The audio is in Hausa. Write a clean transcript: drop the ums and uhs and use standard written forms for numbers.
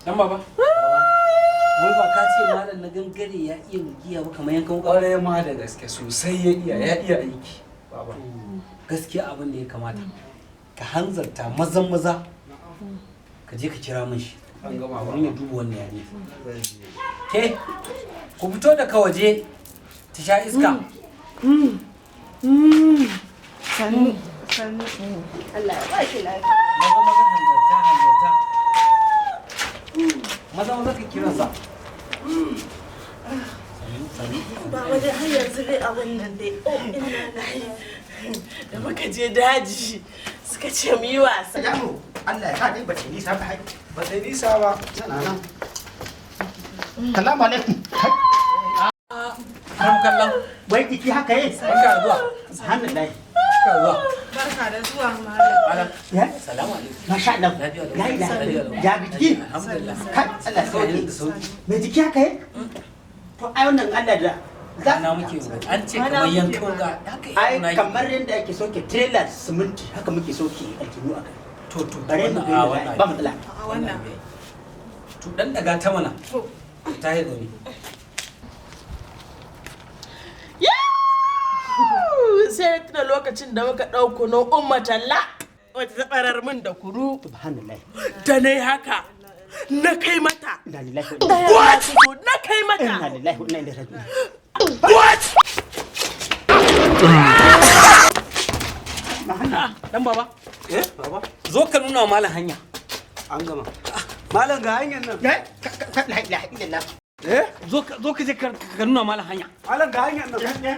Dan baba. Wai ba ka ce malam na gangare ya iya giya ba kamar yankan wuka? Ƙwarai ma da gaske sosai ya iya aiki. Baba. Gaskiya abin da ya kamata. Ka hanzarta maza ka je ka kira min shi. An gama ba. Mun ya duba wannan yare. Ke ku fito daga waje ta sha iska. Sannu. Allah ya ba shi lafiya. Maza ka kira sa. Ba wajen har yanzu dai abin nan dai. Oh ina na yi. Da muka je daji suka ce mu yi wasa. Yaro, Allah ya haɗe ba ta nisa ba. Ba ta nisa ba. Tana nan. Salamu alaikum. Karam kallon. Wai jiki haka yi? Barka da zuwa. Alhamdulillah. Barka da zuwa. Barka da zuwa malam. Malam. Ya? Salamu alaikum. Masha Allah. Lafiya lau. Ya yi Lafiya lau. Ya biki? Alhamdulillah. Kai, Allah ya sauke. Mai jiki haka yi? To ai wannan Allah da. Ana muke an ce kamar yankan wuka. Haka Ai yana yi. kamar yadda ake soke trailer siminti haka muke soke aljinu a kai. To Bare mu wannan gani ba matsala. A wannan. To dan daga ta mana. Ta yi zaune. Sai tuna lokacin da muka ɗauko na umma talla wata ta ɓarar min da kuru Subhanallah. da na yi haka na kai mata. Inna lillahi wa inna What? Na kai Inna mata. lillahi wa inna ilaihi raji'un. What? Dan baba. Eh, baba. Zo ka nuna wa malam hanya. An gama. Malam ga hanyar nan. Ya? La ilaha illallah. Eh? Zo ka je ka nuna wa malam hanya. Malam ga hanyar nan. Ya?